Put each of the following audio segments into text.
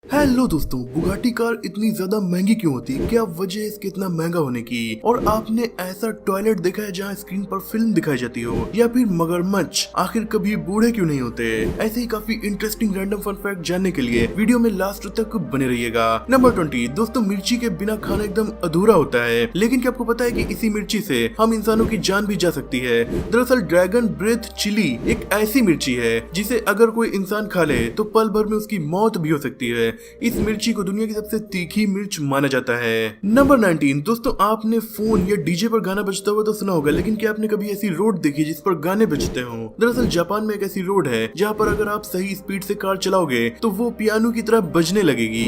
Hello दोस्तों, Bugatti car इतनी ज्यादा महंगी क्यों होती है? क्या वजह है इसके इतना महंगा होने की? और आपने ऐसा टॉयलेट देखा है जहाँ स्क्रीन पर फिल्म दिखाई जाती हो? या फिर मगरमच्छ आखिर कभी बूढ़े क्यों नहीं होते? ऐसे ही काफी इंटरेस्टिंग रैंडम फन फैक्ट जानने के लिए वीडियो में लास्ट तक बने रहिएगा। नंबर 20 दोस्तों, मिर्ची के बिना खाना एकदम अधूरा होता है, लेकिन क्या आपको पता है कि इसी मिर्ची से हम इंसानों की जान भी जा सकती है? दरअसल ड्रैगन ब्रेथ चिली एक ऐसी मिर्ची है जिसे अगर कोई इंसान खा ले तो पल भर में उसकी मौत भी हो सकती है। इस मिर्ची को दुनिया की सबसे तीखी मिर्च माना जाता है। नंबर 19 दोस्तों, आपने फोन या डीजे पर गाना बजता हुआ तो सुना होगा, लेकिन क्या आपने कभी ऐसी रोड देखी जिस पर गाने बजते हो? दरअसल जापान में एक ऐसी रोड है जहाँ पर अगर आप सही स्पीड से कार चलाओगे तो वो पियानो की तरह बजने लगेगी।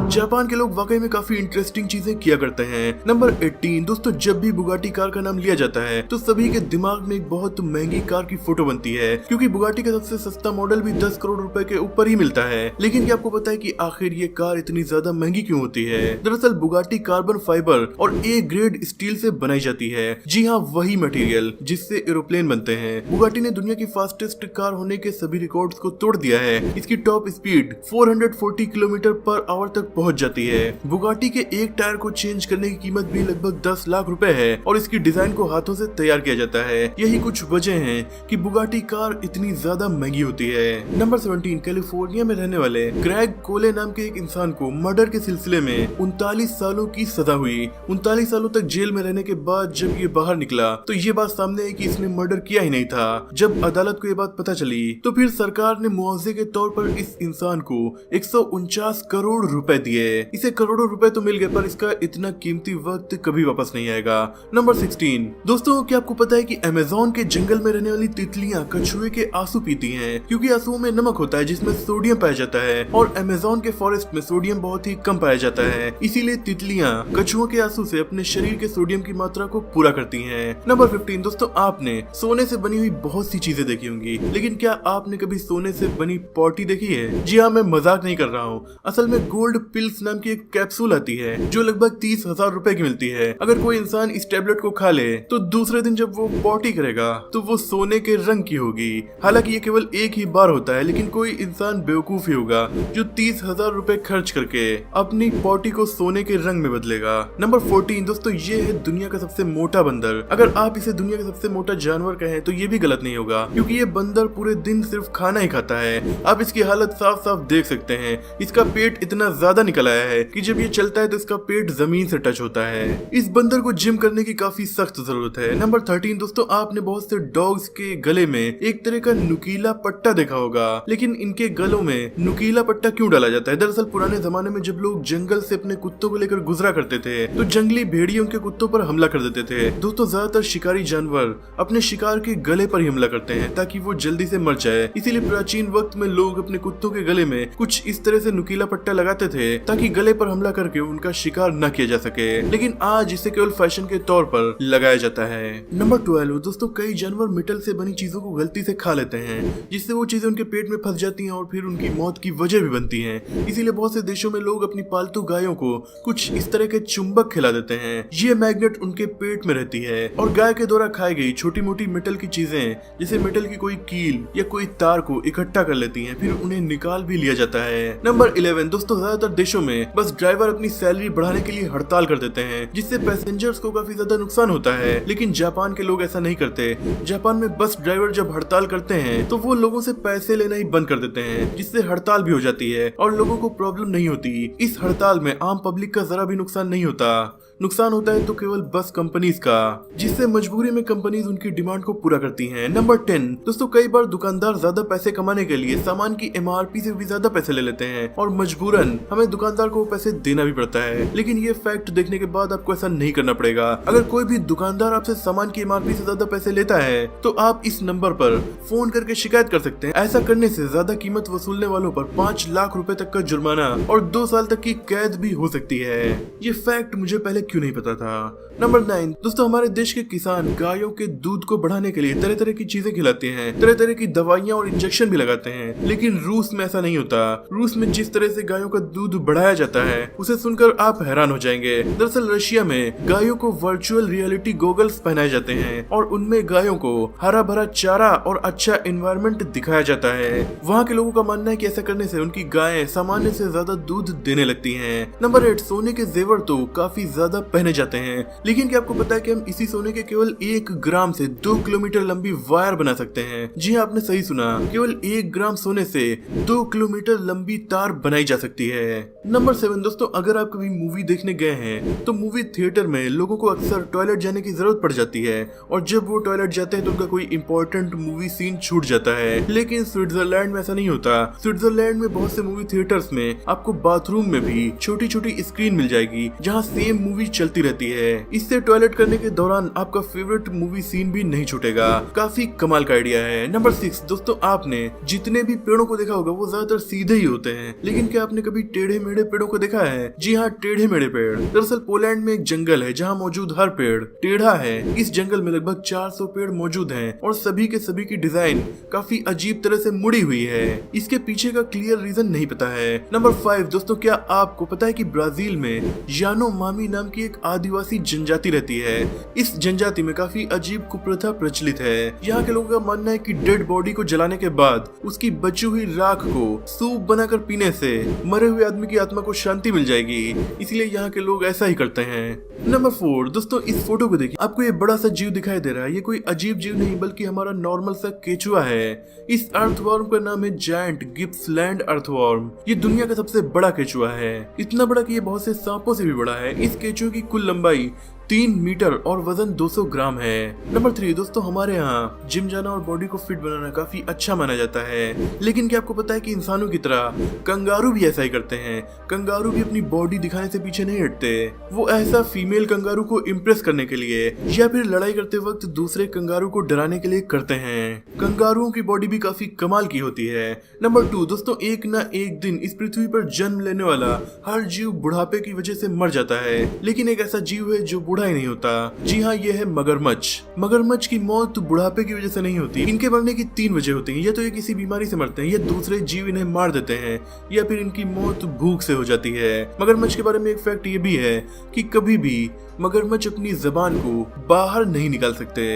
जापान के लोग वाकई में काफी इंटरेस्टिंग चीजें किया करते हैं। नंबर 18 दोस्तों, जब भी बुगाटी कार का नाम लिया जाता है तो सभी के दिमाग में एक बहुत महंगी कार की फोटो बनती है, क्योंकि बुगाटी का सबसे सस्ता मॉडल भी 10 करोड़ रुपए के ऊपर ही मिलता है। लेकिन क्या आपको पता है कि आखिर ये कार इतनी ज्यादा महंगी क्यों होती है? दरअसल बुगाटी कार्बन फाइबर और ए ग्रेड स्टील से बनाई जाती है। जी हाँ, वही मटेरियल जिससे एरोप्लेन बनते हैं। बुगाटी ने दुनिया की फास्टेस्ट कार होने के सभी रिकॉर्ड्स को तोड़ दिया है। इसकी top speed 440 kilometre per hour तक पहुंच जाती है। बुगाटी के एक टायर को चेंज करने की कीमत भी लगभग 10 लाख रुपए है और इसकी डिजाइन को हाथों से तैयार किया जाता है। यही कुछ वजह हैं कि बुगाटी कार इतनी ज्यादा महंगी होती है। नंबर 17 कैलिफोर्निया में रहने वाले ग्रेग कोले नाम के एक इंसान को मर्डर के सिलसिले में 39 सालों की सजा हुई। 39 सालों तक जेल में रहने के बाद जब ये बाहर निकला तो ये बात सामने आई कि इसने मर्डर किया ही नहीं था। जब अदालत को ये बात पता चली तो फिर सरकार ने मुआवजे के तौर पर इस इंसान को 149 करोड़ रुपए दिए। इसे करोड़ों रुपए तो मिल गए, पर इसका इतना कीमती वक्त कभी वापस नहीं आएगा। नंबर 16 दोस्तों, क्या आपको पता है कि अमेज़न के जंगल में रहने वाली तितलियां कछुए के आंसू पीती हैं, क्योंकि आंसुओं में नमक होता है जिसमें सोडियम पाया जाता है और अमेज़न के फॉरेस्ट में सोडियम बहुत ही कम पाया जाता है। इसीलिए तितलियां कछुओं के आंसू से अपने शरीर के सोडियम की मात्रा को पूरा करती हैं। नंबर 15 दोस्तों, आपने सोने से बनी हुई बहुत सी चीजें देखी होंगी, लेकिन क्या आपने कभी सोने से बनी पॉटी देखी है? जी हाँ, मैं मजाक नहीं कर रहा हूँ। असल में गोल्ड पिल्स नाम की एक कैप्सूल आती है जो लगभग 30,000 रुपए की मिलती है। अगर कोई इंसान इस टेबलेट को खा ले तो दूसरे दिन जब वो पॉटी करेगा तो वो सोने के रंग की होगी। हालांकि ये केवल एक ही बार होता है, लेकिन कोई इंसान बेवकूफ ही होगा जो 30,000 रुपए खर्च करके अपनी पॉटी को सोने के रंग में बदलेगा। नंबर 14 दोस्तों, ये है दुनिया का सबसे मोटा बंदर। अगर आप इसे दुनिया का सबसे मोटा जानवर कहें तो ये भी गलत नहीं होगा, क्योंकि ये बंदर पूरे दिन सिर्फ खाना ही खाता है। आप इसकी हालत साफ साफ देख सकते हैं। इसका पेट इतना ज्यादा निकल आया है कि जब ये चलता है तो इसका पेट जमीन से टच होता है। इस बंदर को जिम करने की काफी सख्त जरूरत है। नंबर 13 दोस्तों, आपने बहुत से डॉग्स के गले में एक तरह का नुकीला पट्टा देखा होगा, लेकिन इनके गलों में नुकीला पट्टा क्यों डाला जाता है? दरअसल पुराने जमाने में जब लोग जंगल से अपने कुत्तों को लेकर गुजरा करते थे तो जंगली भेड़िए उनके कुत्तों पर हमला कर देते थे। दोस्तों, ज्यादातर शिकारी जानवर अपने शिकार के गले पर ही हमला करते हैं ताकि वो जल्दी से मर जाए। इसीलिए प्राचीन वक्त में लोग अपने कुत्तों के गले में कुछ इस तरह से नुकीला पट्टा लगाते थे ताकि गले पर हमला करके उनका शिकार न किया जा सके। लेकिन आज इसे केवल फैशन के तौर पर लगाया जाता है। नंबर 12 दोस्तों, कई जानवर मेटल से बनी चीजों को गलती से खा लेते हैं, जिससे वो चीजें उनके पेट में फंस जाती हैं और फिर उनकी मौत की वजह भी बनती है। इसीलिए बहुत से देशों में लोग अपनी पालतू गायों को कुछ इस तरह के चुंबक खिला देते हैं। ये मैग्नेट उनके पेट में रहती है और गाय के द्वारा खाई गई छोटी मोटी मेटल की चीजें जैसे मेटल की कोई कील या कोई तार को इकट्ठा कर लेती है, फिर उन्हें निकाल भी लिया जाता है। नंबर 11 दोस्तों, ज्यादातर देशों में बस ड्राइवर अपनी सैलरी बढ़ाने के लिए हड़ताल कर देते हैं, जिससे पैसेंजर्स को काफी ज्यादा नुकसान होता है। लेकिन जापान के लोग ऐसा नहीं करते। जापान में बस ड्राइवर जब हड़ताल करते हैं तो वो लोगों से पैसे लेना ही बंद कर देते हैं, जिससे हड़ताल भी हो जाती है और लोगों को प्रॉब्लम नहीं होती। इस हड़ताल में आम पब्लिक का जरा भी नुकसान नहीं होता। नुकसान होता है तो केवल बस कंपनीज का, जिससे मजबूरी में कंपनीज उनकी डिमांड को पूरा करती हैं। नंबर 10 दोस्तों, कई बार दुकानदार ज्यादा पैसे कमाने के लिए सामान की MRP से भी ज्यादा पैसे ले लेते हैं और मजबूरन हमें दुकानदार को पैसे देना भी पड़ता है। लेकिन ये फैक्ट देखने के बाद आपको ऐसा नहीं करना पड़ेगा। अगर कोई भी दुकानदार आपसे सामान की MRP से ज्यादा पैसे लेता है तो आप इस नंबर पर फोन करके शिकायत कर सकते हैं। ऐसा करने से ज्यादा कीमत वसूलने वालों पर 5 लाख रुपए तक का जुर्माना और 2 साल तक की कैद भी हो सकती है। ये फैक्ट मुझे पहले क्यों नहीं पता था? नंबर 9 दोस्तों, हमारे देश के किसान गायों के दूध को बढ़ाने के लिए तरह तरह की चीजें खिलाते हैं, तरह तरह की दवाइयाँ और इंजेक्शन भी लगाते हैं, लेकिन रूस में ऐसा नहीं होता। रूस में जिस तरह से गायों का दूध बढ़ाया जाता है उसे सुनकर आप हैरान हो जाएंगे। दरअसल रशिया में गायों को वर्चुअल रियलिटी गॉगल्स पहनाए जाते हैं और उनमें गायों को हरा भरा चारा और अच्छा एनवायरनमेंट दिखाया जाता है। वहाँ के लोगों का मानना है कि ऐसा करने से उनकी गायें सामान्य से ज्यादा दूध देने लगती हैं। नंबर 8 सोने के जेवर तो काफी ज्यादा पहने जाते हैं, लेकिन क्या आपको पता है कि हम इसी सोने के केवल 1 ग्राम से 2 किलोमीटर लंबी वायर बना सकते हैं। जी हाँ, आपने सही सुना, केवल 1 ग्राम सोने से 2 किलोमीटर लंबी तार बनाई जा सकती है। नंबर 7 दोस्तों, अगर आप कभी मूवी देखने गए हैं तो मूवी थिएटर में लोगों को अक्सर टॉयलेट जाने की जरूरत पड़ जाती है, और जब वो टॉयलेट जाते हैं तो उनका कोई इंपॉर्टेंट मूवी सीन छूट जाता है। लेकिन स्विट्जरलैंड में ऐसा नहीं होता। स्विट्जरलैंड में बहुत से मूवी थिएटर्स में आपको बाथरूम में भी छोटी छोटी स्क्रीन मिल जाएगी जहाँ सेम मूवी चलती रहती है। इससे टॉयलेट करने के दौरान आपका फेवरेट मूवी सीन भी नहीं छूटेगा। काफी कमाल का आइडिया है। नंबर 6 दोस्तों, आपने जितने भी पेड़ों को देखा होगा वो ज्यादातर सीधे ही होते हैं, लेकिन क्या आपने कभी टेढ़े मेढ़े पेड़ों को देखा है? जी हाँ, टेढ़े मेढ़े पेड़। दरअसल पोलैंड में एक जंगल है जहाँ मौजूद हर पेड़ टेढ़ा है। इस जंगल में लगभग 400 पेड़ मौजूद हैं और सभी के सभी की डिजाइन काफी अजीब तरह से मुड़ी हुई है। इसके पीछे का क्लियर रीजन नहीं पता है। नंबर 5 दोस्तों, क्या आपको पता है कि ब्राजील में यानोमामी नाम की एक आदिवासी जनजाति रहती है। इस जनजाति में काफी अजीब कुप्रथा प्रचलित है। यहाँ के लोगों का मानना है कि डेड बॉडी को जलाने के बाद उसकी बची हुई राख को सूप बनाकर पीने से मरे हुए आदमी की आत्मा को शांति मिल जाएगी, इसलिए यहाँ के लोग ऐसा ही करते हैं। नंबर 4 दोस्तों, इस फोटो को देखिए, आपको ये बड़ा सा जीव दिखाई दे रहा है। ये कोई अजीब जीव नहीं बल्कि हमारा नॉर्मल सा केचुआ है। इस अर्थवर्म का नाम है जायंट गिप्सलैंड अर्थवर्म। ये दुनिया का सबसे बड़ा केचुआ है, इतना बड़ा कि ये बहुत से सांपों से भी बड़ा है। इस केचुए की कुल लंबाई 3 मीटर और वजन 200 ग्राम है। नंबर 3 दोस्तों, हमारे यहाँ जिम जाना और बॉडी को फिट बनाना काफी अच्छा माना जाता है, लेकिन क्या आपको पता है कि इंसानों की तरह कंगारू भी ऐसा ही करते हैं। कंगारू भी अपनी बॉडी दिखाने से पीछे नहीं हटते। वो ऐसा फीमेल कंगारू को इम्प्रेस करने के लिए या फिर लड़ाई करते वक्त दूसरे कंगारू को डराने के लिए करते हैं। कंगारुओं की बॉडी भी काफी कमाल की होती है। नंबर 2 दोस्तों, एक न एक दिन इस पृथ्वी पर जन्म लेने वाला हर जीव बुढ़ापे की वजह से मर जाता है, लेकिन एक ऐसा जीव है जो ही नहीं होता। जी हाँ, ये है मगरमच्छ। मगरमच्छ की मौत बुढ़ापे की वजह से नहीं होती। इनके मरने की 3 वजह होती हैं। या तो ये किसी बीमारी से मरते हैं, या दूसरे जीव इन्हें मार देते हैं, या फिर इनकी मौत भूख से हो जाती है। मगरमच्छ के बारे में एक फैक्ट ये भी है कि कभी भी मगरमच्छ अपनी जबान को बाहर नहीं निकाल सकते।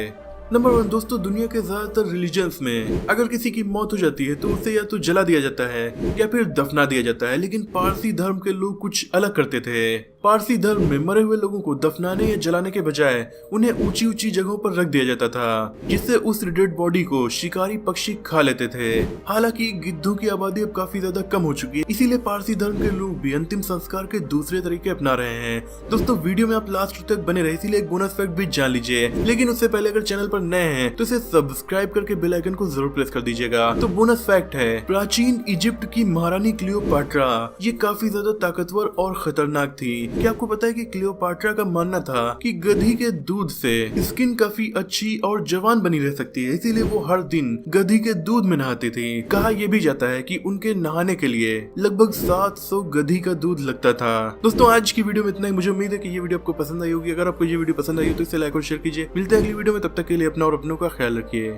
नंबर 1 दोस्तों, दुनिया के ज्यादातर रिलीजन्स में अगर किसी की मौत हो जाती है तो उसे या तो जला दिया जाता है या फिर दफना दिया जाता है, लेकिन पारसी धर्म के लोग कुछ अलग करते थे। पारसी धर्म में मरे हुए लोगों को दफनाने या जलाने के बजाय उन्हें ऊंची ऊंची जगहों पर रख दिया जाता था, जिससे उस डेड बॉडी को शिकारी पक्षी खा लेते थे। हालांकि गिद्धों की आबादी अब काफी ज्यादा कम हो चुकी है, इसीलिए पारसी धर्म के लोग भी अंतिम संस्कार के दूसरे तरीके अपना रहे हैं। दोस्तों, वीडियो में आप लास्ट तक बने रहे, इसीलिए एक बोनस फैक्ट भी जान लीजिए, लेकिन उससे पहले अगर चैनल पर नए हैं तो इसे सब्सक्राइब करके बेल आइकन को जरूर प्रेस कर दीजिएगा। तो बोनस फैक्ट है, प्राचीन इजिप्ट की महारानी क्लियोपाट्रा ये काफी ज्यादा ताकतवर और खतरनाक थी। क्या आपको पता है कि क्लियोपाट्रा का मानना था कि गधी के दूध से स्किन काफी अच्छी और जवान बनी रह सकती है, इसीलिए वो हर दिन गधी के दूध में नहाती थी। कहा यह भी जाता है कि उनके नहाने के लिए लगभग 700 गधी का दूध लगता था। दोस्तों, आज की वीडियो में इतना ही। मुझे उम्मीद है कि ये वीडियो आपको पसंद आई होगी। अगर आपको ये वीडियो पसंद आई हो तो इसे लाइक और शेयर कीजिए। मिलते हैं अगली वीडियो में, तब तक के लिए अपना और अपनों का ख्याल रखिए।